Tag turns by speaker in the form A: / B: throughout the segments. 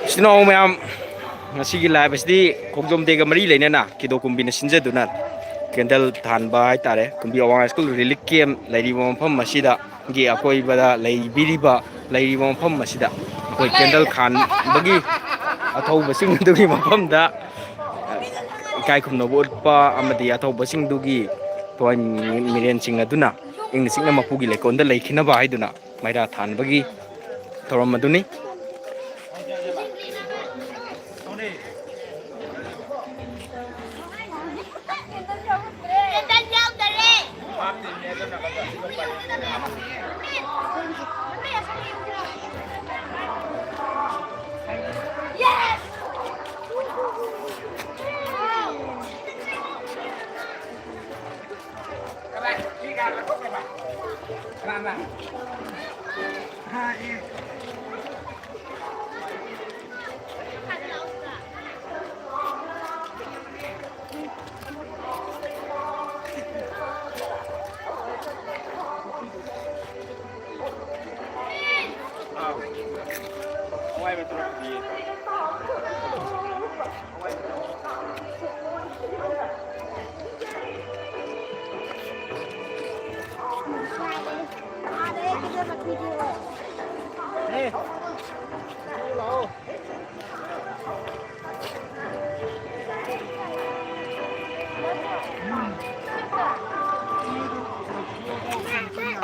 A: Sino mayam ngasi live asdi khongjom dega mari leinana kido kumbina sinjaduna candle thanba hai tare kumbi awang school relic camp lairiba mafam masida gi akoi bada laibiriba lairiba mafam masida akoi candle khan bagi athau basing dugi mafam da kai khumno botpa amadi athau basing dugi toy miren sing aduna ing singna mapugi lekonda leikhina ba haiduna maira thanbagi thoram aduni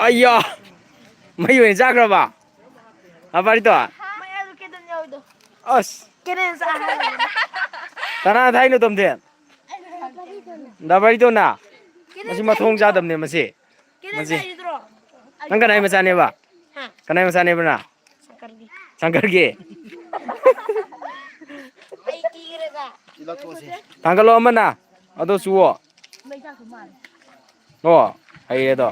A: Ayah, mayu ni jaga ba? Apa itu? As. Tanah thai nu tom den. Dapat itu na. Masih mathong jadam ne masih. Masih. Nang kanai masane ba? Kanai masane ba na? Sangkar ge. Tanggal lo mana? Atau suwo? Oh, ayo itu.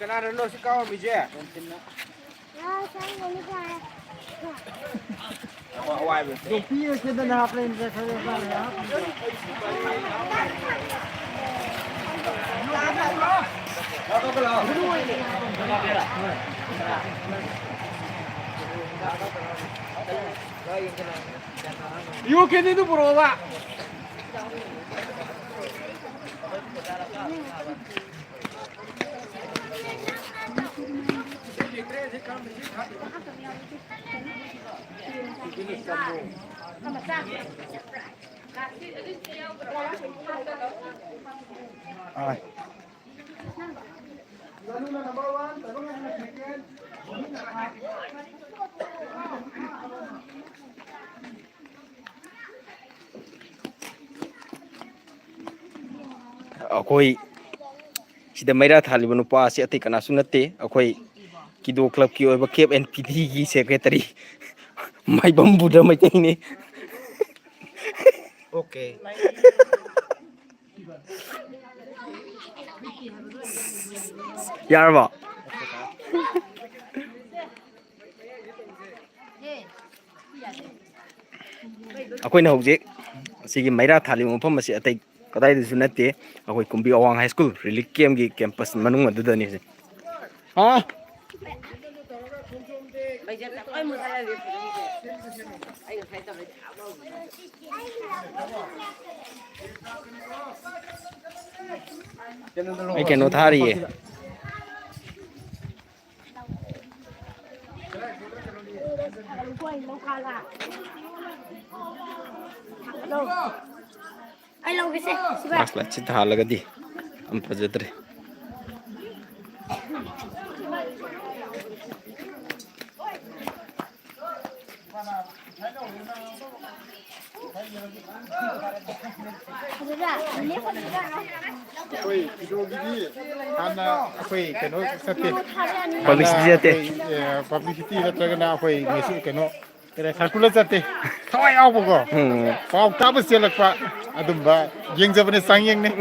A: Kenapa lo sih kau biji? Yo kini tu pura. Akoi sida maira thaliba nupa ase ate kana sunate akoi kido club ki oiba cap and pd ki secretary mai bambu da mai ni okay yarba akoi na hojek sigi maira thaliba mafam ase ate kadai du sunate akoi kumbi awang high school relic camp gi campus manung adda ni ha ai keno thari ye ai lo kise asla chita halagadi am pajadre
B: Oi, idogi karena apa keno sate publicity natragana apa ngisi keno kira circular sate kawai au bogo pau tabu selakpa adumba yengjabane sangyeng ne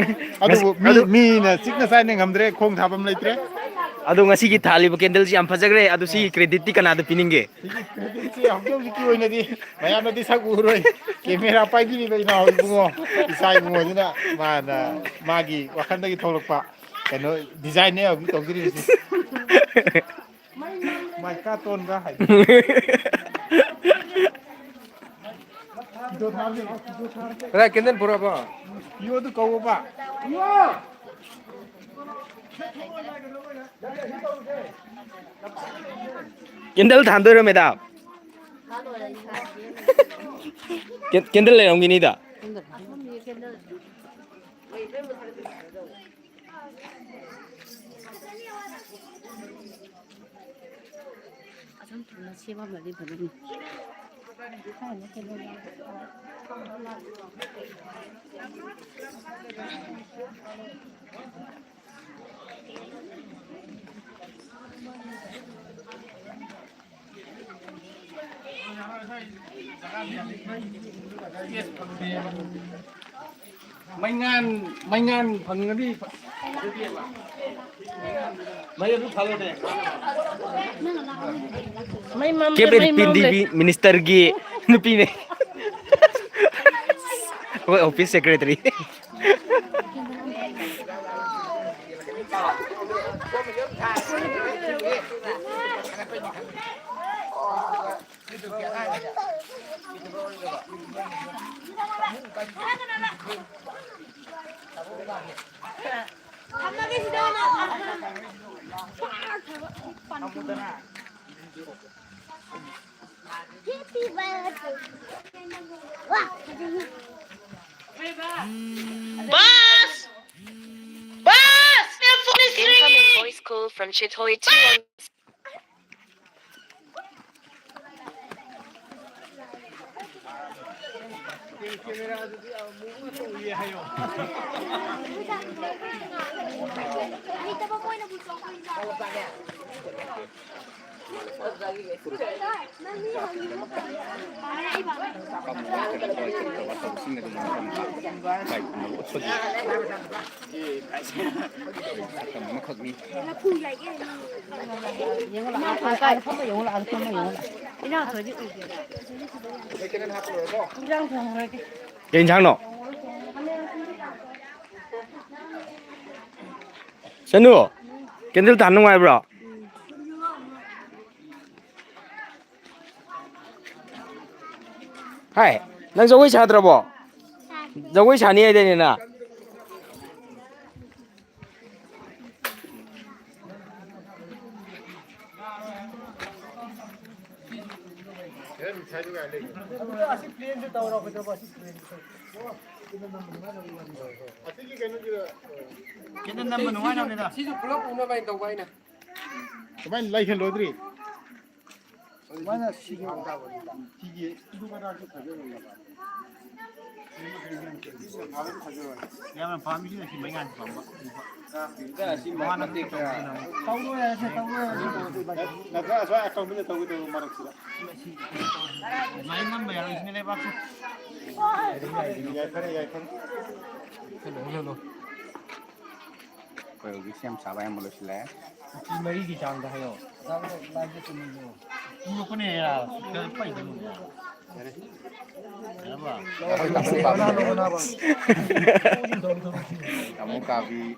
B: adu mi na sikna sai ne ngamdre khong thabam leitre
A: adu ngasi ki thali ba candle si am phajagre adu si credit ti kana da pininge
B: credit si am job ki oina di maya no di sagu roi camera pai di ba ina bungo isai bungo dina mana magi wakanda ki tholokpa keno design ne abi tongiri ไม่กล้าต้นก็หายดูทางนี่ดูทาง
C: 그래 괜찮 보라봐.
B: 이거도 거고 봐.
A: 캔들 단도로메다. 캔들 내용기니다.
D: 좀 불러 치마 머리 부르니.
C: Mấy ngàn phần nó đi. Mấy lúc thằng này.
A: Cabinet Pindi Minister G Nupine. Office Secretary.
E: Boss! Boss! Your phone is ringing!
F: Incoming voice call from Chitoy 2
A: 괜찮노? 선우, 캔들 닫는 거야, 브라. 하이, 난 저거 차 들어봐. 저거 차 니야 되니나.
C: 시주 블럭 오나 봐야 더 봐야.
B: 그만 라이트 로드리. 얼마나 시기 시기 이거가 아주 가져올라 봐. 야만 밤이지 mấy ngàn phòng bạc. Là cái số account bây giờ tôi từ mà được chưa? Mấy năm bây giờ mình lấy bác.
G: Rồi cái xem sao em một lần lẽ.
C: mấy cái trang đó hay
B: 이거 꺼내야 그 빨리 되는 거야.
G: Kamu kabi.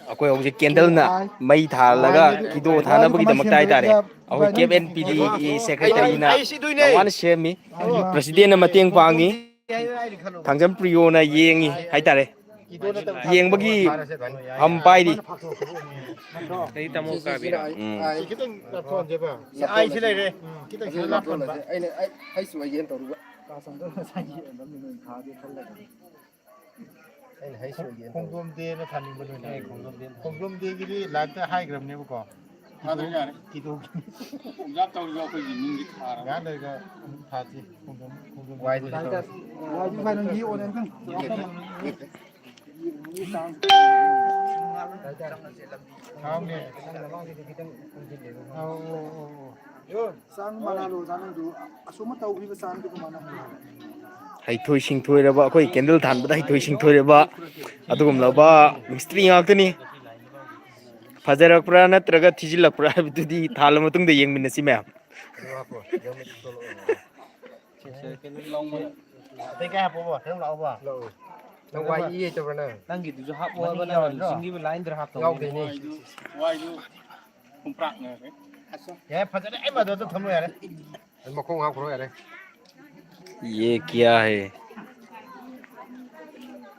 A: 아고 여기 캔들나 마이 달라가 기도 타나보기다makta 하이타레. 아고 KNPD Secretary나 나와는 셈이 President mateng pangi 당전 프리오나 예행이 하이타레. 예행박이 함바이디.
C: Đấy tao mua cà bị đó.
B: kita lapon je ba. Ai sila re. Kita sila lapon ba.
C: Ai sửa yên tao đúng
B: 공돔 대는 다닌 거는 공돔 대기리 라타 하이 그럼 네 보고. 다들 야 기도. 공잡다고 이거 그 있는 게 다. 야 내가 다지 공돔
C: Quay rồi.
B: 와지 가는 이 오는 등. 다음에
A: 하이토이 싱토이라바 거의 캔들 단보다 하이토이 싱토이라바 아두금라바 미스트리 ngakni fajarakpra natraga thijilakpra habitudi thala matungda yengminasi ma'am
B: Thế cái hộp bò, thế lẩu bò.
C: Nó quay ý cho nó. Đang gitu cho hấp qua bên nào, xin đi bên lái được hấp. Ngau cái này.
B: ผมปรักเงยแกพันจะได้มาโดนต้องทำอะไรมันมาคงเอาคนอะไร
A: ये क्या है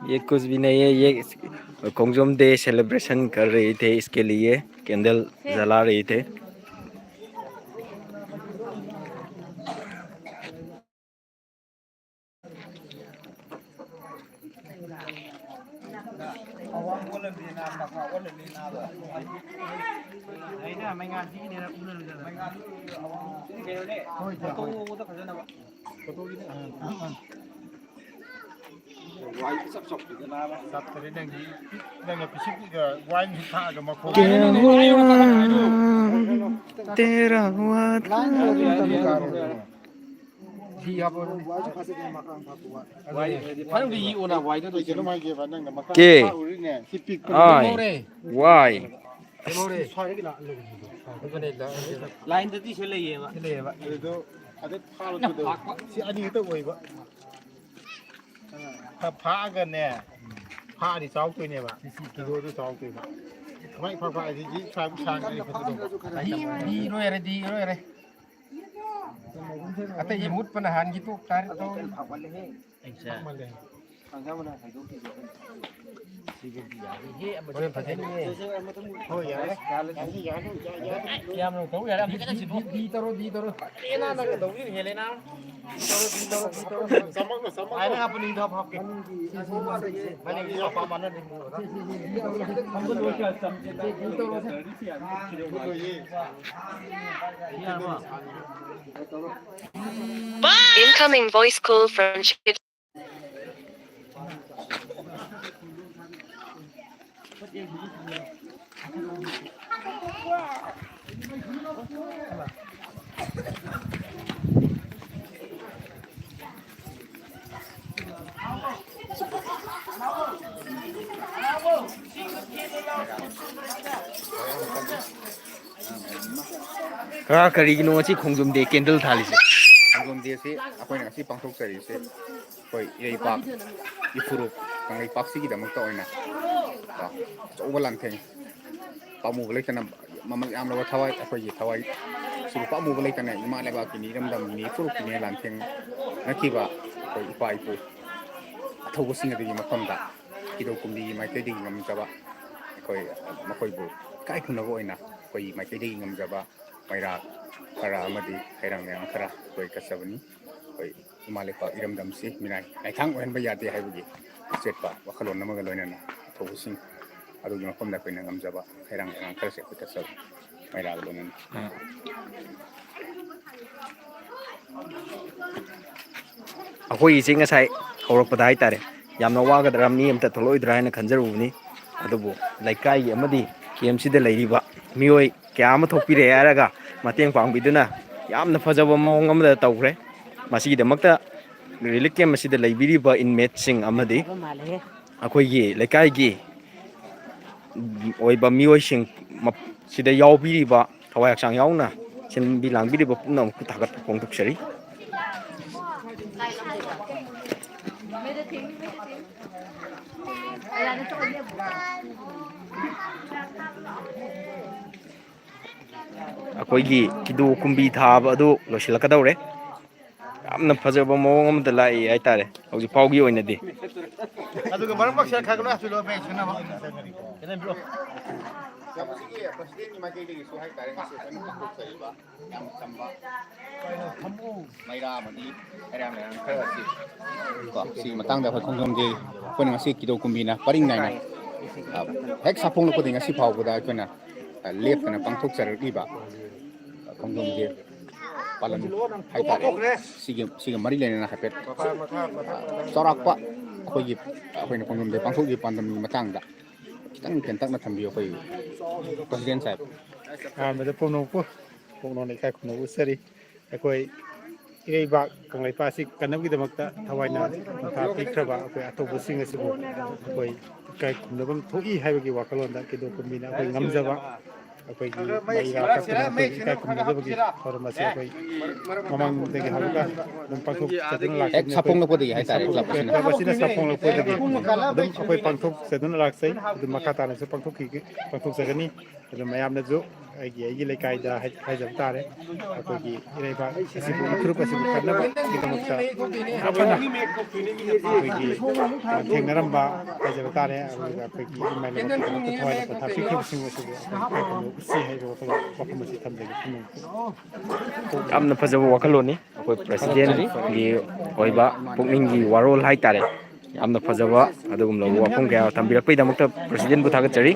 A: ये कुछ भी नहीं है ये Khongjom day celebration कर रहे थे इसके लिए कैंडल जला रहे थे
B: Sắp tới đến đang là cái chiếc wine hình thạ của mà khổ.
A: क्या हुआ तेरा हुआ था
C: Đi học rồi. Phải không đi ôn à vài đó
B: Tôi chỉ nó mai kia vẫn đang là mà
A: Kê.
B: nè, khi pick
A: ai why
C: Xoay cái lọ lùi. Cái này là line tới tí sẽ lấy mà. Lấy vậy.
B: rồi đó, ở đây phá nó từ đầu, chỉ anh đi tới vậy vậy. Ta phá gần nè, phá thì 6 tuổi nè bạn, kilo tới 6 tuổi bạn. Mấy phá phá thì chỉ phá bút sang cái phải từ đầu.
C: Đi rồi này đi rồi này. Ate imut panahan gitu tarik to.
B: Mà lên.
C: Boleh pakai ni.
B: Thôi vậy đấy.
C: Yam nó cấu vậy đó. Đi taro. Ena na cái đầu đi hele na.
B: Sama nó sama.
C: Ai na apa ni thap hap ke. Mana ni apa mana ni. हमको दो क्या समझे
F: Incoming voice call from Chit.
A: karigino chi khongjom de candle thali se
G: Khongjom de se akoi na si pangthok chari se koi irei pak ifuru kangai pak si gi damak ta oina ta choba lang theng pamu balai kana mamal am lawa thawai akoi gi thawai su pamu balai kana ima leba ki ni ram dam ni furu ki ne lang theng nakiba koi ipa ipu thogo singa de ma kham da kido kumdi mai te ding ngam jaba koi makoi bu kai khuna go oina koi mai te ding ngam jaba maira kara amadi kairang yang kara koi kasabani koi imalepa iramdam si minai naithang ohen ba yate haibugi setpa wakhalon namaga loinana thobusing adugi mafamda koina ngamjaba kairang yang kara se koi kasab maira lonan
A: akoi isi ngasai haurakpada hai tare yamna wagadra mi amta tholoidra haina khanjarubni adubu laikai amadi KMC da leiriba mioi kya ama thokpire yaraga mateng pangbiduna yamna fajaba mawng amada tawre masigi damakta relic camp asida leibiriba inmate sing amadi akoi gi laikai gi oiba mioi sing sida yaubiriba thawai aksang yauna sin bilang biriba punam ku thagat pongtok sari ꯑꯩꯈꯣꯏꯒꯤ ꯀꯤꯗꯣ ꯀꯨꯝꯕꯤ ꯊꯥꯕ ꯑꯗꯨ ꯂꯣꯏꯁꯤꯜꯂꯛꯀꯗꯧꯔꯦ ꯌꯥꯝꯅ ꯐꯖꯕ ꯃꯑꯣꯡ ꯑꯃꯗ ꯂꯥꯛꯏ ꯍꯥꯏꯇꯥꯔꯦ ꯍꯧꯖꯤꯛ ꯐꯥꯎꯒꯤ ꯑꯣꯏꯅꯗꯤ
B: ꯑꯗꯨꯒ ꯃꯔꯝ ꯃꯛꯁꯦ ꯈaglo ꯑꯁꯨꯂꯣ ꯕꯦ ꯁꯅꯕ ꯀꯦꯅꯦ bro
G: Kapasigi president ni Michael de Suhai Kareng si Panu Pangkok Sariba yang samba Maira Madi Erang yang kaya si si matang dapat Khongjom de pun ngasi kido kumbina paring nai nai hek sapong lo kodinga si pau boda kana lep kana Pangkok Sariba Khongjom de palan hai tare sige mari lena na hapet sorak pa khoi khoi na Khongjom de Pangkok de pandam ni matang da kitang kentak na thambiyo khoi president sahib
B: mà để phong nông này khai phong nông usari akoi irei ba kangai pa si kanam gi damak ta thawai na ta pikraba akoi atobu sing asibu akoi kai kumnabam thoi haibagi wakalon da kido kumbina akoi ngamjaba akoi gi maira kapna akoi kai kumnababa gi formasi akoi mamang degi haluga dum pangthok sadun lak
G: ek sapong lo kodigi hai tare club
B: na basina sapong lo kodigi dum akoi pangthok sadun lak sai dum makata na pangthok ki pangthok sagani dum mayam na jo ꯑꯩꯒꯤ ꯂꯩꯀꯥꯏꯗ ꯍꯥꯏꯖꯕ ꯇꯥꯔꯦ ꯑꯩꯈꯣꯏꯒꯤ ꯏꯔꯩꯕꯥꯛ ꯑꯁꯤꯕꯨ ꯏꯐꯨꯔꯨꯞ ꯑꯁꯤꯕꯨ ꯀꯟꯅꯕꯒꯤꯗꯃꯛꯇ ꯌꯥꯝꯅ ꯑꯩꯈꯣꯏꯒꯤ ꯊꯦꯡꯅꯔꯝꯕ ꯍꯥꯏꯖꯕ ꯇꯥꯔꯦ ꯑꯗꯨꯒ ꯑꯩꯈꯣꯏꯒ ꯏꯃꯥꯏꯅꯕꯒꯤꯗꯃꯛꯇ ꯊꯋꯥꯏ ꯌꯥꯎꯅ ꯄꯣꯊꯥꯄꯤꯈꯤꯕꯁꯤꯡ ꯑꯁꯤꯕꯨ ꯑꯩꯈꯣꯏ ꯎꯠꯁꯤ ꯍꯥꯏꯕ ꯋꯥꯐꯝ ꯑꯁꯤ ꯊꯝꯖꯒꯦ
A: ꯌꯥꯝꯅ ꯐꯖꯕ ꯋꯥꯈꯜꯂꯣꯟꯅꯤ ꯑꯩꯈꯣꯏ ꯄ꯭ꯔꯦꯁꯤꯗꯦꯟꯒꯤ ꯑꯣꯏꯕ ꯄꯨꯛꯅꯤꯡꯒꯤ ꯋꯥꯔꯣꯜ ꯍꯥꯏꯇꯥꯔꯦ ꯌꯥꯝꯅ ꯐꯖꯕ ꯑꯗꯨꯒꯨꯝꯂꯕ ꯋꯥꯐꯝ ꯀꯌꯥ ꯊꯝꯕꯤꯔꯛꯄꯒꯤꯗꯃꯛꯇ ꯄ꯭ꯔꯦꯁꯤꯗꯦꯟꯕꯨ ꯊꯥꯒꯠꯆꯔꯤ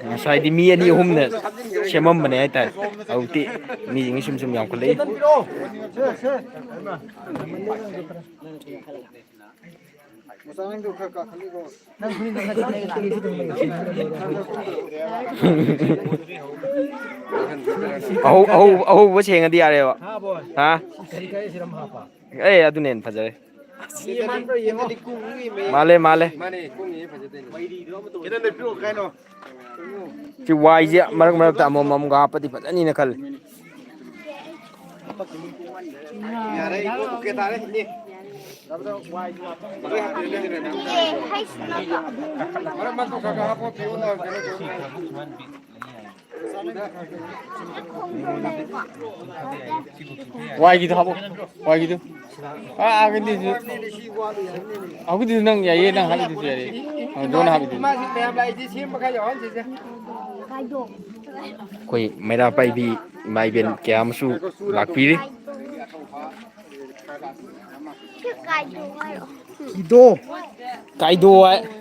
A: ꯉꯁꯥꯏꯗꯤ ꯃꯤ ꯑꯅꯤ ꯑꯍꯨꯝꯅ ꯁꯦꯝꯃꯝꯕꯅꯦ ꯍꯥꯏꯇꯥꯔꯦ ꯍꯧꯖꯤꯛꯇꯤ ꯃꯤꯁꯤꯡ ꯁꯨꯝ ꯌꯥꯝꯈꯠꯂꯛꯏ ꯑꯍꯧꯕ ꯁꯦꯡꯉꯗꯤ ꯌꯥꯔꯦꯕ ꯍꯥ ꯑꯦ ꯑꯗꯨꯅ ꯍꯦꯟꯅ ꯐꯖꯔꯦ ꯃꯥꯜꯂꯦ ꯁꯤ ꯋꯥꯏꯁꯦ ꯃꯔꯛ ꯃꯔꯛꯇ ꯑꯃꯃꯝꯒ ꯍꯥꯞꯄꯗꯤ ꯐꯖꯅꯤꯅ ꯈꯜꯂꯤ ꯋꯥꯏꯒꯤꯗꯣ ꯍꯥꯞꯄꯣ ꯋꯥꯏꯒꯤꯗꯣ ꯑꯩꯈꯣꯏꯗꯤ ꯅꯪ ꯌꯥꯏꯌꯦ ꯅꯪ ꯍꯥꯞꯄꯤꯗꯨꯁꯨ ꯌꯥꯏꯌꯦ ꯖꯣꯟ ꯍꯥꯞꯄꯤꯗꯨ ꯑꯩꯈꯣꯏ ꯃꯩꯔꯥ ꯄꯥꯏꯕꯤ ꯏꯃꯥ ꯏꯕꯦꯟ ꯀꯌꯥ ꯑꯃꯁꯨ ꯂꯥꯛꯄꯤꯔꯤ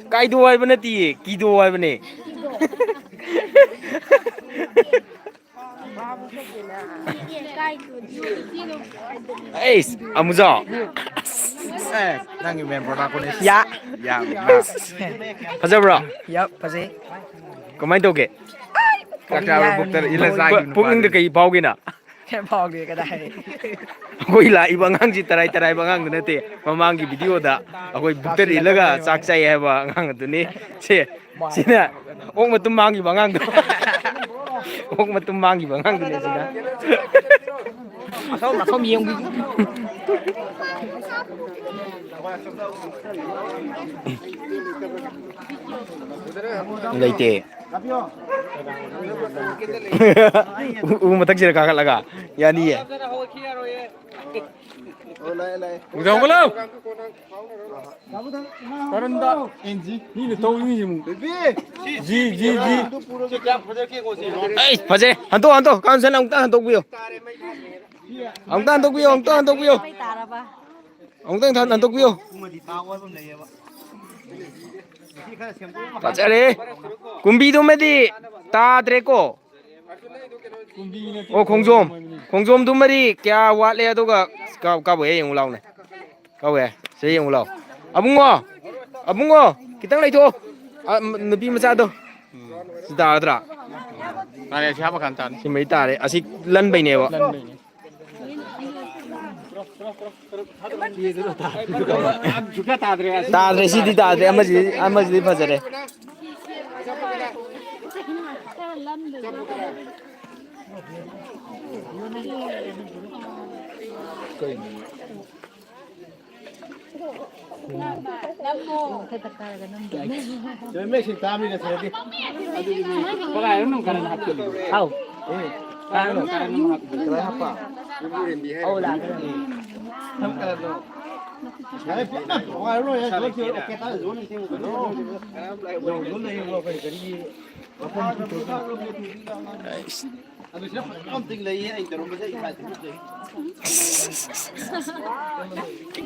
A: ꯀꯥꯏꯗꯣ ꯍꯥꯏꯕ ꯅꯠꯇꯤꯌꯦ ꯀꯤꯗꯣ ꯍꯥꯏꯕꯅꯦ ꯑꯩꯁ ꯑꯃꯨꯖꯥꯎ
C: ꯅꯪꯒꯤ ꯃꯦꯟ ꯄ꯭ꯔꯣꯇꯥꯒꯣꯅꯤꯁ
A: ꯐꯖꯕ꯭ꯔꯣ
C: ꯐꯖꯩ
A: ꯀꯃꯥꯏꯅ ꯇꯧꯒꯦ ꯄꯨꯛꯅꯤꯡꯗ ꯀꯩ ꯐꯥꯎꯒꯦꯅ
C: ꯐꯥꯎꯒꯦ ꯀꯗꯥꯏ
A: ꯑꯩꯈꯣꯏ ꯂꯥꯛꯏꯕ ꯑꯉꯥꯡꯁꯤ ꯇꯔꯥꯏꯕ ꯑꯉꯥꯡꯗꯨ ꯅꯠꯇꯦ ꯃꯃꯥꯡꯒꯤ ꯚꯤꯗꯤꯑꯣꯗ ꯑꯩꯈꯣꯏ ꯕꯨꯛꯇꯔ ꯏꯜꯂꯒ ꯆꯥꯛ ꯆꯥꯏ ꯍꯥꯏꯕ ꯑꯉꯥꯡ ꯑꯗꯨꯅꯤ ꯁꯤꯅ ꯑꯣꯛ ꯃꯇꯨꯝ ꯃꯥꯡꯈꯤꯕ ꯑꯉꯥꯡꯗꯣ ꯑꯣꯛ ꯃꯇꯨꯝ ꯃꯥꯡꯈꯤꯕ ꯑꯉꯥꯡꯗꯨꯅꯦ ꯁꯤꯅ
C: ꯑꯁꯣꯝ ꯌꯦꯡꯕꯤ
A: ꯂꯩꯇꯦ ꯎ ꯃꯊꯛꯁꯤꯗ ꯀꯥꯈꯠꯂꯒ ꯌꯥꯅꯤꯌꯦ ꯐꯖꯩ ꯍꯟꯇꯣꯛ ꯀꯥꯎꯟꯁꯟ ꯑꯃꯨꯛꯇꯪ ꯍꯟꯗꯣꯛꯄꯤꯌꯣ ꯑꯃꯨꯛꯇꯪ ꯍꯟꯗꯣꯛꯄꯤꯌꯣ ꯐꯖꯔꯦ ꯀꯨꯝꯕꯤꯗꯨꯃꯗꯤ ꯇꯥꯗ꯭ꯔꯦꯀꯣ ꯑꯣ ꯈꯣꯡꯖꯣꯝꯗꯨꯃꯗꯤ ꯀꯌꯥ ꯋꯥꯠꯂꯦ ꯑꯗꯨꯒ ꯀꯥꯕꯨ ꯍꯦꯛ ꯌꯦꯡꯉꯨ ꯂꯥꯎꯅꯦ ꯀꯥꯎꯋꯦ ꯁꯤ ꯌꯦꯡꯉꯨ ꯂꯥꯎ ꯑꯕꯨꯡꯉꯣ ꯈꯤꯇꯪ ꯂꯩꯊꯣꯛꯑꯣ ꯅꯨꯄꯤ ꯃꯆꯥꯗꯣ ꯁꯤ ꯇꯥꯔꯗ꯭ꯔꯥ ꯁꯤꯃꯩ ꯇꯥꯔꯦ ꯑꯁꯤ ꯂꯟꯕꯩꯅꯦꯕ ꯇꯥꯗ꯭ꯔꯦ ꯁꯤꯗꯤ ꯇꯥꯗ꯭ꯔꯦ ꯑꯃꯁꯤꯗꯤ ꯐꯖꯔꯦ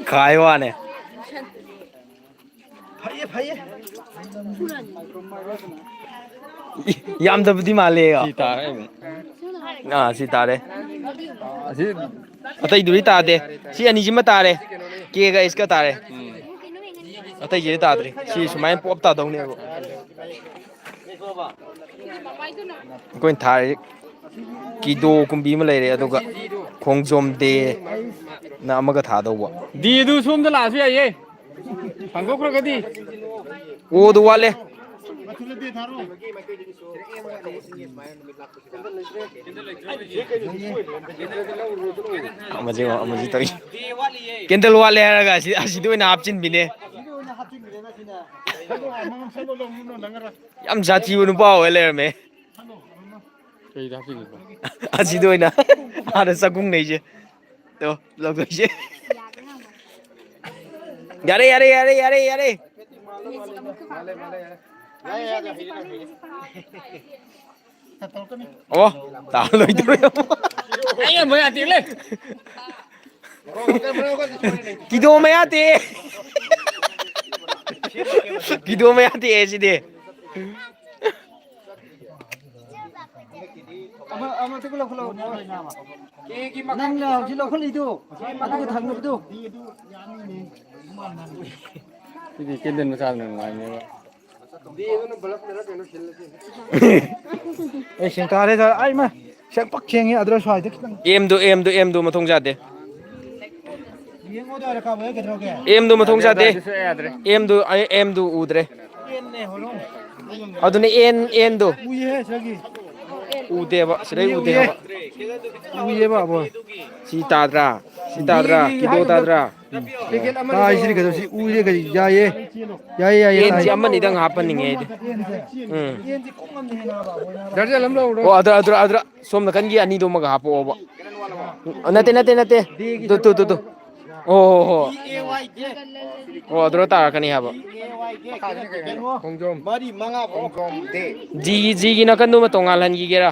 A: ꯈꯥꯏ ꯋꯥꯅꯦ ꯌꯥꯝꯗꯕꯗꯤ ꯃꯥꯜꯂꯦ ꯁꯤ ꯇꯥꯔꯦ ꯑꯇꯩꯗꯨꯗꯤ ꯇꯥꯗꯦ ꯁꯤ ꯑꯅꯤꯁꯤꯃ ꯇꯥꯔꯦ ꯀꯦꯒ ꯑꯩꯁꯀ ꯇꯥꯔꯦ ꯑꯇꯩꯁꯤꯗꯤ ꯇꯥꯗ꯭ꯔꯤ ꯁꯤ ꯁꯨꯃꯥꯏꯅ ꯄꯣꯞ ꯇꯥꯗꯧꯅꯦꯕ ꯑꯩꯈꯣꯏꯅ ꯊꯥꯔꯤ ꯀꯤꯗꯣ ꯀꯨꯝꯕꯤ ꯑꯃ ꯂꯩꯔꯦ ꯑꯗꯨꯒ ꯈꯣꯡꯖꯣꯝ ꯗꯦ ꯅ ꯑꯃꯒ ꯊꯥꯗꯧꯕ
H: ꯗꯤꯗꯨ ꯁꯣꯝꯗ ꯂꯥꯛꯑꯁꯨ ꯌꯥꯏꯌꯦ ꯄꯥꯡꯊꯣꯛꯈ꯭ꯔꯒꯗꯤ
A: ꯑꯣꯗꯨ ꯋꯥꯠꯂꯦ
B: ꯃꯊꯨꯂꯗꯤ ꯊꯥꯔꯣ
A: ꯑꯃꯁꯤ ꯇꯧꯏ ꯀꯦꯟꯗꯜ ꯋꯥꯠꯂꯦ ꯍꯥꯏꯔꯒ ꯑꯁꯤꯗ ꯑꯣꯏꯅ ꯍꯥꯞꯆꯤꯟꯕꯤꯅꯦ ꯌꯥꯝ ꯖꯥꯊꯤꯕ ꯅꯨꯄꯥ ꯑꯣꯏ ꯂꯩꯔꯝꯃꯦ
H: ꯀꯩꯗ ꯍꯥꯞꯆꯤꯟꯒꯦ
A: ꯑꯁꯤꯗ ꯑꯣꯏꯅ ꯍꯥꯟꯅ ꯆꯥꯛꯒꯨꯡꯅꯩꯁꯦ ꯇꯣ ꯂꯧꯗꯣꯏꯁꯦ ꯌꯥꯔꯦ ꯌꯥꯔꯦ ꯌꯥꯔꯦ ꯌꯥꯔꯦ ꯌꯥꯔꯦ ꯑꯣ ꯇꯥ ꯂꯣꯏꯗꯧꯔꯦ
H: ꯑꯩ ꯃꯣꯏ ꯑꯇꯦꯛꯂꯦ
A: ꯀꯤꯗꯣ ꯃꯌꯥꯗꯦ ꯀꯤꯗꯣ ꯃꯌꯥꯗꯦ ꯁꯤꯗꯤ
C: ꯑꯃ ꯇꯨꯀꯨ ꯂꯧꯈꯠꯂꯣ ꯅꯪꯅ ꯍꯧꯖꯤꯛ ꯂꯧꯈꯠꯂꯤꯗꯨ ꯑꯗꯨꯒ ꯊꯝꯅꯕꯗꯨ
H: ꯁꯤꯗꯤ ꯀꯦꯟꯗꯜ ꯃꯆꯥꯗꯨꯅ ꯅꯨꯡꯉꯥꯏꯅꯦꯕ
C: ꯑꯩ ꯁꯦꯡꯇꯥꯔꯦꯗ ꯑꯩ ꯃꯥ ꯁꯦꯡ ꯄꯛ ꯁꯦꯡꯉꯦ ꯑꯗꯨꯔ ꯁ꯭ꯋꯥꯏꯗ ꯈꯤꯇꯪ
A: ꯑꯦꯝꯗꯨ ꯃꯊꯣꯡ ꯆꯥꯗꯦ
C: ꯌꯦꯡꯉꯣ ꯑꯗꯨꯋꯥꯏꯗ ꯀꯥꯕ ꯀꯩꯗꯧꯔꯒꯦ
A: ꯑꯦꯝꯗꯨ ꯃꯊꯣꯡ ꯆꯥꯗꯦ
H: ꯑꯗꯨꯁꯨ ꯌꯥꯗ꯭ꯔꯦ
A: ꯑꯦꯝꯗꯨ ꯎꯗ꯭ꯔꯦ ꯑꯗꯨꯅ ꯑꯦꯟꯗꯨ
C: ꯎꯏꯍꯦ ꯁꯤꯗꯒꯤ
A: ꯎꯗꯦꯕ ꯁꯤꯗꯩ ꯎꯗꯦ ꯍꯥꯏꯕ
C: ꯎꯏꯌꯦꯕ ꯑꯕꯣꯏ
A: ꯁꯤ ꯇꯥꯗ꯭ꯔꯥ ꯀꯤꯗꯣ ꯇꯥꯗ꯭ꯔꯥ
C: ꯄꯦꯀꯦꯠ ꯑꯃ ꯇꯥꯏꯁꯤꯗꯤ ꯀꯩꯗꯧ ꯁꯤ ꯎꯏꯔꯦ ꯀꯔꯤ ꯌꯥꯏꯌꯦ ꯌꯥꯏꯌꯦ ꯌꯥꯏꯌꯦ
A: ꯑꯦꯟꯁꯤ
C: ꯇꯥꯏ
A: ꯑꯃꯅꯤꯗꯪ ꯍꯥꯞꯄꯟꯅꯤꯡꯉꯦ ꯑꯩꯗꯤ
C: ꯑꯦꯟꯁꯤ ꯀꯨꯡꯉꯝꯅꯦ ꯅꯥꯕ
H: ꯗꯔꯖꯜ ꯑꯃ ꯂꯧꯔꯣ
A: ꯑꯣ ꯑꯗꯨ꯭ꯔꯥ ꯁꯣꯝ ꯅꯥꯀꯟꯒꯤ ꯑꯅꯤꯗꯨꯃꯒ ꯍꯥꯞꯄꯛꯑꯣꯕ ꯅꯠꯇꯦ ꯇꯨ ꯑꯣ ꯑꯣ ꯑꯗꯨꯔ ꯇꯥꯔꯛꯀꯅꯤ ꯍꯥꯏꯕ
H: ꯈꯣꯡꯖꯣꯝ
B: ꯃꯔꯤ ꯃꯉꯥ ꯈꯣꯡꯖꯣꯝ ꯗꯦ
A: ꯖꯤꯒꯤ ꯅꯥꯀꯟꯗꯨꯃ ꯇꯣꯡꯉꯥꯜꯍꯟꯈꯤꯒꯦꯔꯥ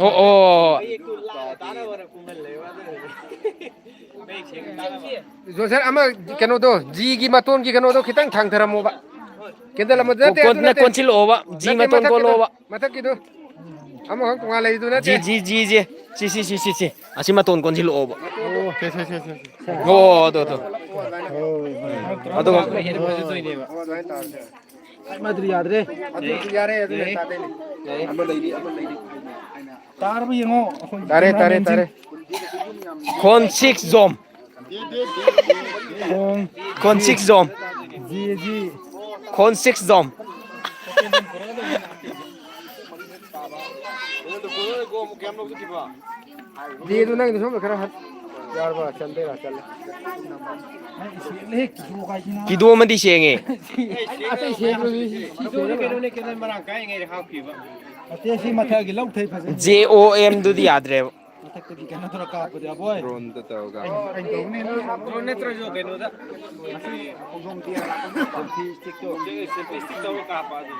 A: ꯑꯣ
H: ꯖꯣꯁꯔ ꯑꯃ ꯀꯩꯅꯣꯗꯣ ꯖꯤꯒꯤ ꯃꯇꯣꯟꯒꯤ ꯀꯩꯅꯣꯗꯣ ꯈꯤꯇꯪ ꯊꯥꯡꯊꯔꯝꯃꯣꯕ ꯀꯦꯟꯗꯜ ꯑꯃ ꯅꯠꯇꯦ ꯑꯗꯨ ꯅꯠꯇꯦ
A: ꯀꯣꯟꯁꯤꯜꯂꯛꯑꯣꯕ ꯖꯤ
H: ꯅꯠꯇꯦ
A: ꯃꯇꯣꯟ ꯀꯣꯜꯂꯛꯑꯣꯕ
H: ꯃꯊꯛꯀꯤꯗꯨ ꯑꯃꯈꯛ ꯇꯣꯉꯥꯟ ꯂꯩꯔꯤꯗꯨ ꯅꯠꯇꯦ
A: ꯁꯤ ꯑꯁꯤ ꯃꯇꯣꯟ ꯀꯣꯟꯁꯤꯜꯂꯛꯑꯣꯕ
B: ꯑꯣ
A: ꯑꯣ ꯑꯗꯨꯒ
H: ꯐꯖꯗꯣꯏꯅꯦꯕ
C: ꯃꯗꯨ ꯌꯥꯗ꯭ꯔꯦ
H: ꯌꯥꯔꯦ ꯑꯗꯨꯅ ꯇꯥꯗꯣꯏꯅꯤ
G: ꯑꯃ ꯂꯩꯔꯤ
C: ꯇꯥꯔꯕ ꯌꯦꯡꯉꯣ
H: ꯇꯥꯔꯦ
A: ꯈꯣꯟ 6 ꯖꯣꯝ ꯈꯣꯟ 6 ꯖꯣꯝ
C: ꯖꯤ
A: ꯈꯣꯟ 6 ꯖꯣꯝ
H: ꯗꯤꯗꯨ ꯅꯪꯗꯨ ꯁꯣꯝꯗ ꯈꯔ ꯌꯥꯔꯕ ꯆꯟꯗꯣꯏꯔꯥ ꯆꯜꯂꯦ
A: ꯀꯤꯗꯣ ꯑꯃꯗꯤ ꯁꯦꯡꯉꯦ
H: ꯑꯇꯩ ꯁꯦꯡꯗ꯭ꯔꯁꯨ ꯁꯤꯗꯣꯛꯑꯒ ꯀꯩꯅꯣꯅꯦ ꯀꯦꯟꯗꯜ ꯃꯔꯥꯡ ꯀꯥꯏꯉꯩꯗ ꯍꯥꯞꯈꯤꯕ
C: ꯑꯇꯩ ꯁꯤ ꯃꯊꯛꯒꯤ ꯂꯧꯊꯩ ꯐꯖꯅ
A: JOM ꯌꯥꯗ꯭ꯔꯦꯕ
C: ꯃꯊꯛꯇꯒꯤ ꯀꯩꯅꯣ ꯇꯧꯔ ꯀꯥꯞꯄꯗꯤ ꯑꯕꯣꯏ
G: ꯗ꯭ꯔꯣꯟꯗ ꯇꯧꯔꯒ
H: ꯗ꯭ꯔꯣꯟ ꯅꯠꯇ꯭ꯔꯁꯨ ꯀꯩꯅꯣꯗ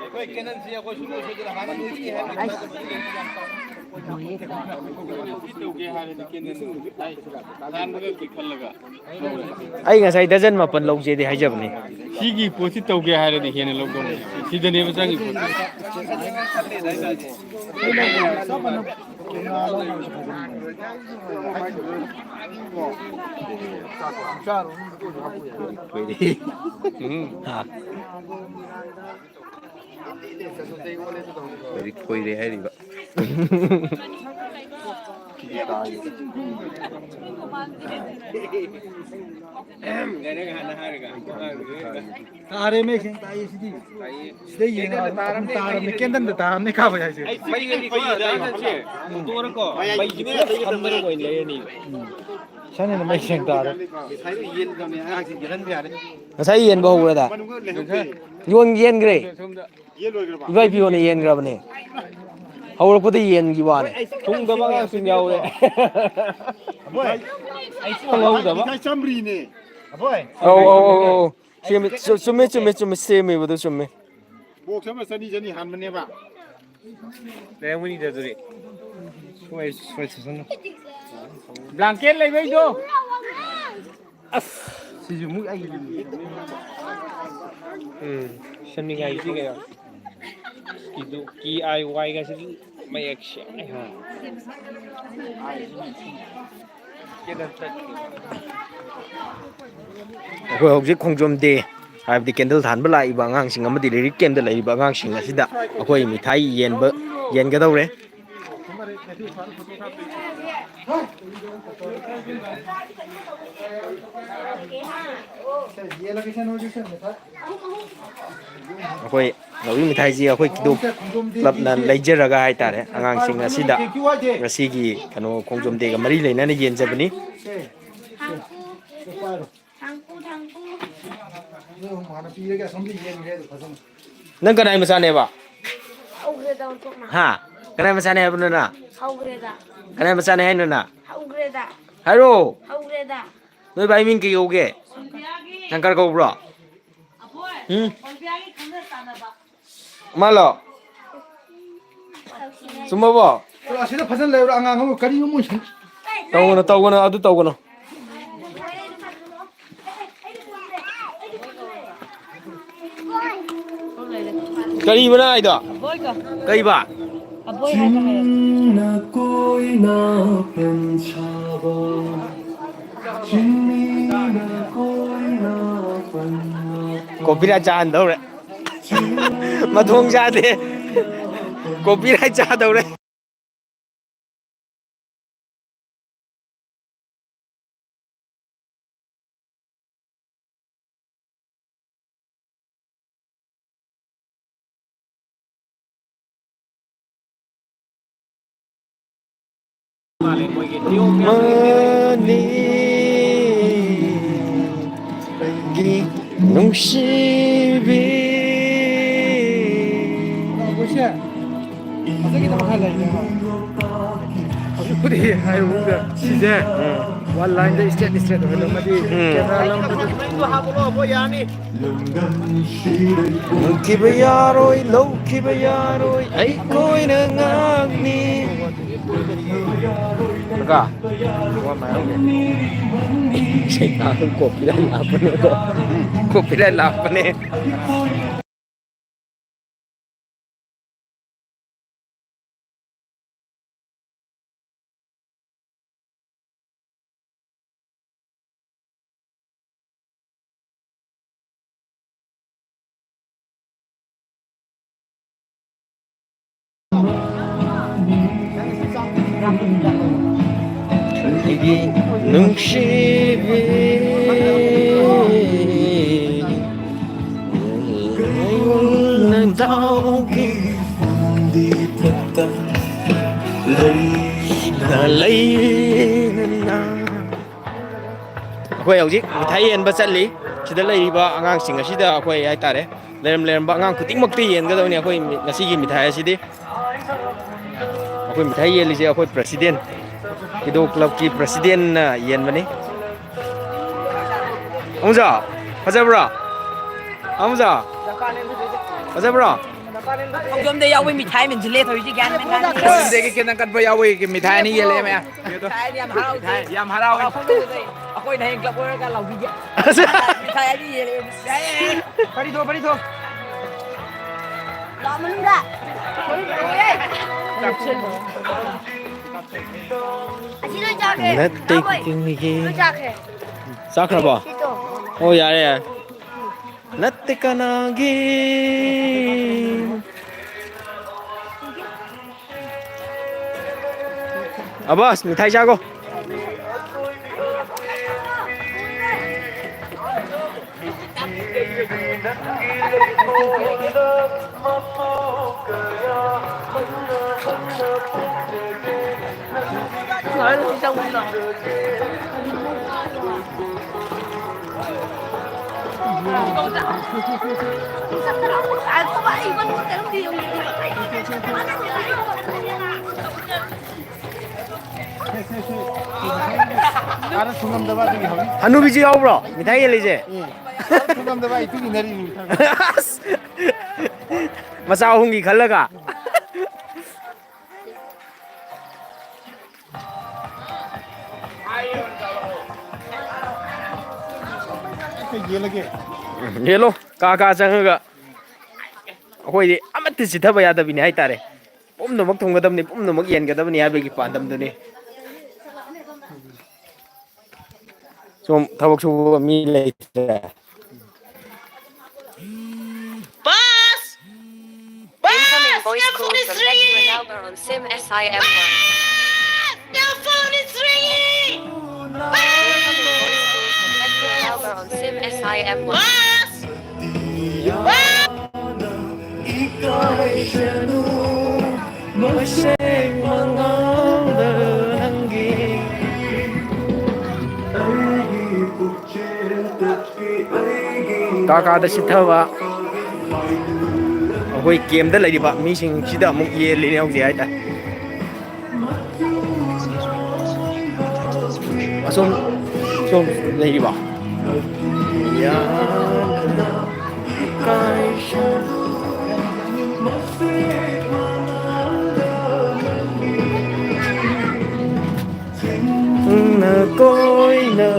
H: ꯑꯩꯈꯣꯏ ꯀꯦꯟꯗꯜꯁꯤ ꯑꯩꯈꯣꯏ ꯁꯨꯡꯁꯣꯏ ꯁꯣꯏꯗꯅ ꯍꯥꯟꯅ ꯂꯣꯏꯗ꯭ꯔꯤ ꯇꯧꯒꯦ ꯍꯥꯏꯔꯗꯤ ꯀꯦꯟꯗꯜ ꯈꯜꯂꯒ
A: ꯑꯩ ꯉꯁꯥꯏ ꯗꯖꯟ 9 ꯂꯧꯖꯦꯗꯤ ꯍꯥꯏꯖꯕꯅꯦ
H: ꯁꯤꯒꯤ ꯄꯣꯠꯁꯤ ꯇꯧꯒꯦ ꯍꯥꯏꯔꯗꯤ ꯍꯦꯟꯅ ꯂꯧꯗꯧꯅꯦ ꯁꯤꯗꯅꯦꯕ ꯆꯪꯉꯤ ꯄꯣꯠ
G: ꯈꯣꯏꯔꯦ ꯍꯥꯏꯔꯤꯕ
C: ꯇꯥꯔꯦ ꯃꯦꯁꯤꯡ ꯇꯥꯏꯌꯦ ꯁꯤꯗꯤ ꯁꯤꯗ ꯌꯦꯡꯉ ꯇꯥꯔꯝꯅꯦ ꯀꯦꯟꯗꯟꯗ ꯇꯥꯔꯝꯅꯦ ꯀꯥꯕ ꯍꯥꯏꯁꯦ ꯁꯅꯤꯅ ꯃꯩꯁꯦꯡ ꯇꯥꯔꯦ
A: ꯉꯁꯥꯏ ꯌꯦꯟꯕ ꯍꯧꯔꯗ ꯌꯦꯟꯈ꯭ꯔꯦ ꯏꯕꯥꯏ ꯄꯤꯌꯣꯅ ꯌꯦꯟꯈ꯭ꯔꯕꯅꯦ ꯍꯧꯔꯛꯄꯗ ꯌꯦꯟꯒꯤ ꯋꯥꯅꯦ
H: ꯊꯨꯡꯗꯕ ꯑꯉꯥꯡꯁꯤꯡ ꯌꯥꯎꯔꯦ
B: ꯆꯝꯔꯤꯅꯦ
A: ꯑꯧ ꯆꯨꯝꯃꯦ ꯁꯦꯝꯃꯤꯕꯗꯨ ꯆꯨꯝꯃꯦ
B: ꯕꯣꯛꯁ ꯑꯃ ꯆꯅꯤ ꯍꯥꯟꯕꯅꯦꯕ
H: ꯂꯩꯔꯝꯒꯅꯤꯗ ꯑꯗꯨꯗꯤ ꯕ꯭ꯂꯥꯡꯀꯦꯠ ꯂꯩꯕꯩꯗꯣ ꯑꯁ
C: ꯁꯤꯁꯨ ꯃꯨꯛ ꯑꯩ
H: ꯁꯦꯝꯅꯤꯡꯉꯥꯏꯁꯤ ꯀꯩꯅꯣ KIY ꯒꯁꯤ ꯃꯌꯦꯛ ꯁꯦꯡꯅ
A: ꯑꯩꯈꯣꯏ ꯍꯧꯖꯤꯛ ꯈꯣꯡꯖꯣꯝ ꯗꯦ ꯍꯥꯏꯕꯗꯤ ꯀꯦꯟꯗꯜ ꯊꯥꯟꯕ ꯂꯥꯛꯏꯕ ꯑꯉꯥꯡꯁꯤꯡ ꯑꯃꯗꯤ ꯂꯤꯔꯤꯛ ꯀꯦꯝꯗ ꯂꯩꯔꯤꯕ ꯑꯉꯥꯡꯁꯤꯡ ꯑꯁꯤꯗ ꯑꯩꯈꯣꯏ ꯃꯤꯊꯥꯏ ꯌꯦꯟꯒꯗꯧꯔꯦ
C: ये लोकेशन हो जिसे मेथा
A: อ ꯑꯩꯈꯣꯏ ꯂꯧꯔꯤ ꯃꯤꯊꯥꯏꯁꯤ ꯑꯩꯈꯣꯏ ꯀꯤꯗꯣꯛ ꯀ꯭ꯂꯕꯅ ꯂꯩꯖꯔꯒ ꯍꯥꯏꯇꯥꯔꯦ ꯑꯉꯥꯡꯁꯤꯡ ꯑꯁꯤꯗ ꯉꯁꯤꯒꯤ ꯀꯩꯅꯣ ꯈꯣꯡꯖꯣꯝ ꯗꯦꯒ ꯃꯔꯤ ꯂꯩꯅꯅ ꯌꯦꯟꯖꯕꯅꯤ ꯅꯪ ꯀꯅꯥꯏ ꯃꯆꯥꯅꯦꯕ ꯍꯥ ꯀꯅꯥꯏ ꯃꯆꯥꯅꯦ ꯍꯥꯏꯕꯅꯣ ꯅꯪ ꯀꯅꯥꯏ ꯃꯆꯥꯅꯦ ꯍꯥꯏꯅꯣ ꯅꯪ ꯍꯥꯏꯔꯣ ꯅꯣꯏ ꯚꯥꯏ ꯃꯤꯡ ꯀꯩ ꯀꯧꯒꯦ ꯁꯪꯀꯔ ꯀꯧꯕ꯭ꯔꯣ ꯃꯥꯂꯣ ꯆꯨꯝꯃꯕꯣ
C: ꯑꯁꯤꯗ ꯐꯖꯅ ꯂꯩꯕ꯭ꯔꯥ ꯑꯉꯥꯡ ꯑꯃ ꯀꯔꯤꯅꯣ ꯃꯣꯏ
A: ꯇꯧꯒꯅꯨ ꯑꯗꯨ ꯇꯧꯒꯅꯨ ꯀꯔꯤꯕꯅ ꯍꯥꯏꯗꯣ ꯀꯩꯕ ꯀꯣꯄꯤꯔꯥꯏꯠ ꯆꯥꯍꯟꯗꯧꯔꯦ ꯃꯊꯣꯡ ꯆꯥꯗꯦ ꯀꯣꯄꯤꯔꯥꯏꯠ ꯆꯥꯗꯧꯔꯦ ꯃꯅꯤꯒꯤ ꯅꯨꯡꯁꯤꯕꯤ
C: ꯁꯦ ꯑꯁꯤꯒꯤꯗ ꯃꯈꯥ ꯂꯩꯅꯦ ꯍꯧꯖꯤꯛꯄꯨꯗꯤ ꯍꯥꯏꯔꯨꯒ ꯁꯤꯁꯦ ꯋꯥꯟ ꯂꯥꯏꯟꯗ ꯏꯁꯇ꯭ꯔꯦꯠ ꯑꯣꯏꯍꯜꯂꯝꯃꯗꯤ ꯀꯦꯃꯦꯔꯥ ꯂꯝꯕꯗ ꯌꯥꯅꯤ
A: ꯂꯧꯈꯤꯕ ꯌꯥꯔꯣꯏ ꯂꯧꯈꯤꯕ ꯌꯥꯔꯣꯏ ꯑꯩꯈꯣꯏꯅ ꯉꯥꯛꯅꯤ ꯀꯀꯥ ꯀꯣꯄꯤꯔꯥꯏꯠ ꯂꯥꯛꯄꯅꯦ ꯑꯩꯒꯤ ꯅꯨꯡꯁꯤꯕꯤ ꯑꯩꯈꯣꯏ ꯍꯧꯖꯤꯛ ꯃꯤꯊꯥꯏ ꯌꯦꯟꯕ ꯆꯠꯂꯤ ꯁꯤꯗ ꯂꯩꯔꯤꯕ ꯑꯉꯥꯡꯁꯤꯡ ꯑꯁꯤꯗ ꯑꯩꯈꯣꯏ ꯍꯥꯏꯇꯥꯔꯦ ꯂꯩꯔꯝꯕ ꯑꯉꯥꯡ ꯈꯨꯗꯤꯡꯃꯛꯇ ꯌꯦꯟꯒꯗꯕꯅꯤ ꯑꯩꯈꯣꯏ ꯉꯁꯤꯒꯤ ꯃꯤꯊꯥꯏ ꯑꯁꯤꯗꯤ ꯑꯩꯈꯣꯏ ꯃꯤꯊꯥꯏ ꯌꯦꯜꯂꯤꯁꯦ ꯑꯩꯈꯣꯏ ꯄ꯭ꯔꯁꯤꯗꯦꯟ ꯀꯤꯗꯣ ꯀ꯭ꯂꯕꯀꯤ ꯄ꯭ꯔꯁꯤꯗꯦꯟꯅ ꯌꯦꯟꯕꯅꯤ ꯑꯃꯨꯖꯥ ꯐꯖꯕ꯭ꯔꯣ ꯑꯃꯨꯖꯥ ꯐꯖꯕ꯭ꯔꯣ
E: ꯈꯣꯡꯖꯣꯝꯗ ꯌꯥꯎꯕ ꯃꯤꯊꯥꯏ ꯃꯦꯟꯁꯤꯜꯂꯦ ꯊꯧꯔꯤꯁꯤ ꯒ꯭ꯌꯥꯟ ꯃꯦꯟ ꯇꯥꯗꯦ
H: ꯈꯣꯡꯖꯣꯝꯗꯒꯤ ꯈꯤꯇꯪ ꯀꯠꯄ ꯌꯥꯎꯋꯤ ꯃꯤꯊꯥꯏ ꯑꯅꯤ ꯌꯦꯜꯂꯦ ꯃꯌꯥꯝ
E: ꯌꯥꯝ ꯍꯔꯥꯎꯖꯩ
H: ꯌꯥꯝ ꯍꯔꯥꯎꯋꯦ
E: ꯑꯩꯈꯣꯏꯅ ꯍꯌꯦꯡ ꯀ꯭ꯂꯕ ꯑꯣꯏꯔꯒ ꯂꯥꯎꯕꯤꯒꯦ ꯃꯤꯊꯥꯏ ꯑꯅꯤ ꯌꯦꯜꯂꯦ
H: ꯐꯔꯤ ꯊꯣ
E: ꯂꯥꯛ ꯃꯅꯨꯡꯗ
A: ꯅꯠꯇꯦ ꯆꯥꯈ꯭ꯔꯕꯣ ꯑꯣ ꯌꯥꯔꯦ ꯌꯥꯔꯦ ꯅꯠꯇꯦ ꯀꯅꯥꯒꯤ ꯑꯕꯁ ꯃꯤꯊꯥꯏ ꯆꯥꯒꯣ
B: 아는 중감대바 저기 하니
A: 한우비지 야우브로 미타이 열리지
B: 중감대바 이쪽이 내리는
A: 마사 홍기 갈라가 ꯌꯦꯜꯂꯣ ꯀꯥ ꯆꯪꯉꯒ ꯑꯩꯈꯣꯏꯗꯤ ꯑꯃꯠꯇ ꯆꯤꯊꯕ ꯌꯥꯗꯕꯤꯅꯤ ꯍꯥꯏꯇꯥꯔꯦ ꯄꯨꯝꯅꯃꯛ ꯊꯨꯡꯒꯗꯕꯅꯤ ꯄꯨꯝꯅꯃꯛ ꯌꯦꯟꯒꯗꯕꯅꯤ ꯍꯥꯏꯕꯒꯤ ꯄꯥꯟꯗꯝꯗꯨꯅꯤ ꯁꯣꯝ ꯊꯕꯛ ꯁꯨꯕ ꯃꯤ ꯂꯩꯇ꯭ꯔꯦ
F: Incoming voice call from Vector Alba on SIM SIM1.
E: Your phone is ringing!
F: IM1.
A: ꯀꯥꯀꯥꯗ ꯁꯤꯊꯕ ꯑꯩꯈꯣꯏ ꯀꯦꯝꯗ ꯂꯩꯔꯤꯕ ꯃꯤꯁꯤꯡꯁꯤꯗ ꯑꯃꯨꯛ ꯌꯦꯜꯂꯤꯅꯦ ꯍꯧꯖꯤꯛ ꯍꯥꯏꯇꯥꯔꯦ ꯑꯁꯣꯝ ꯁꯣꯝ ꯂꯩꯔꯤꯕ ꯀꯣꯏꯅ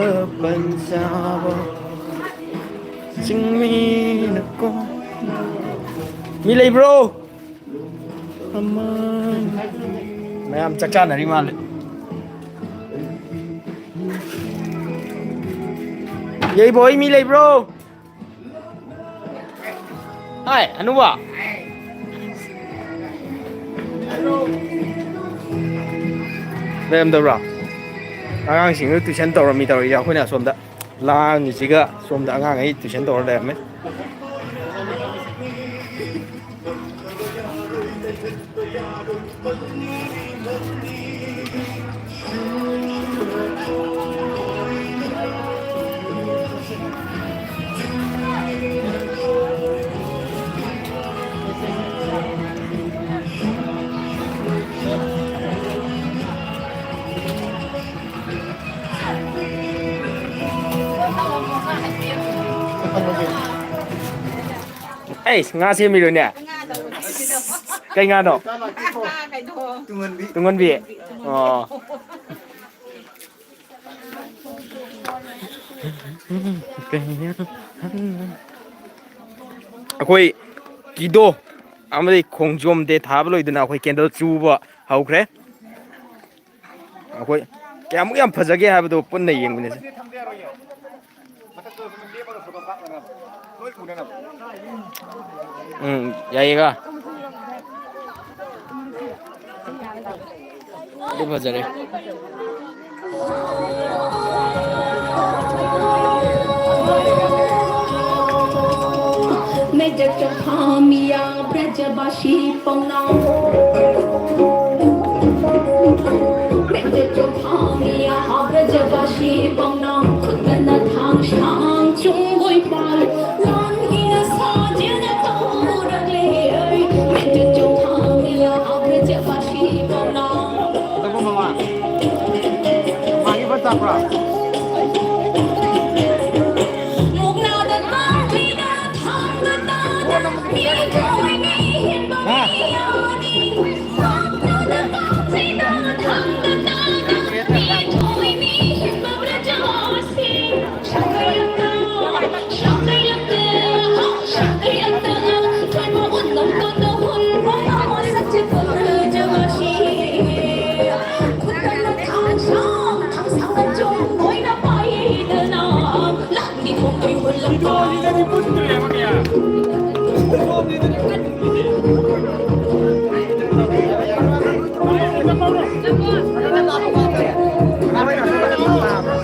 A: ꯄꯟꯖꯥꯕ ꯆꯤꯡꯃꯤꯅ ꯀꯣ ꯃꯤ ꯂꯩꯕ꯭ꯔꯣ ꯃꯌꯥꯝ ꯆꯥꯛ ꯆꯥꯅꯔꯤ ꯃꯥꯜꯂꯦ ꯌꯩꯕꯣꯏ ꯃꯤ ꯂꯩꯕ꯭ꯔꯣ ꯍꯥꯏ ꯑꯅꯨꯕ ꯂꯩꯔꯝꯗꯕ꯭ꯔꯥ ꯑꯉꯥꯡꯁꯤꯡꯗꯨ ꯇꯨꯏꯁꯟ ꯇꯧꯔꯝꯃꯤ ꯇꯧꯔꯤꯁꯦ ꯑꯩꯈꯣꯏꯅ ꯑꯁꯣꯝꯗ ꯂꯥꯡꯉꯤꯁꯤꯒ ꯁꯣꯝꯗ ꯑꯉꯥꯡꯈꯩ ꯇꯨꯏꯁꯟ ꯇꯧꯔ ꯂꯩꯔꯝꯃꯦ ꯑꯩ ꯉꯥ ꯁꯦꯝꯃꯤꯔꯣꯅꯦ ꯀꯩ ꯉꯥꯅꯣ ꯇꯨꯡꯍꯟꯕꯤ ꯑꯣ ꯑꯩꯈꯣꯏ ꯀꯤꯗꯣ ꯑꯃꯗꯤ ꯈꯣꯡꯖꯣꯝ ꯗꯦ ꯊꯥꯕ ꯂꯣꯏꯗꯅ ꯑꯩꯈꯣꯏ ꯀꯦꯟꯗꯜ ꯆꯨꯕ ꯍꯧꯈ꯭ꯔꯦ ꯑꯩꯈꯣꯏ ꯀꯌꯥꯃꯨꯛ ꯌꯥꯝ ꯐꯖꯒꯦ ꯍꯥꯏꯕꯗꯣ ꯄꯨꯟꯅ ꯌꯦꯡꯕꯅꯦ ꯌꯥꯏꯌꯦꯒ ꯑꯗꯨ ꯐꯖꯔꯦ
I: ब्रजबाशी पौना ब्रजबाशी पौना खुदन थांग शांग चुंगोई पाल लान इन साजन तोरले मेज जो खामिया ब्रजबाशी पौना
B: देखो मामा मागी बता पड़ा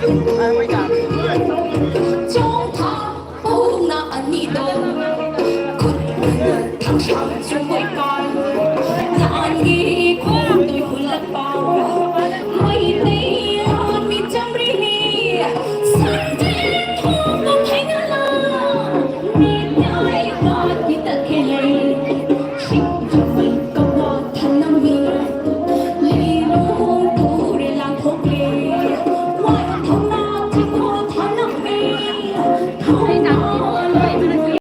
I: Thank you.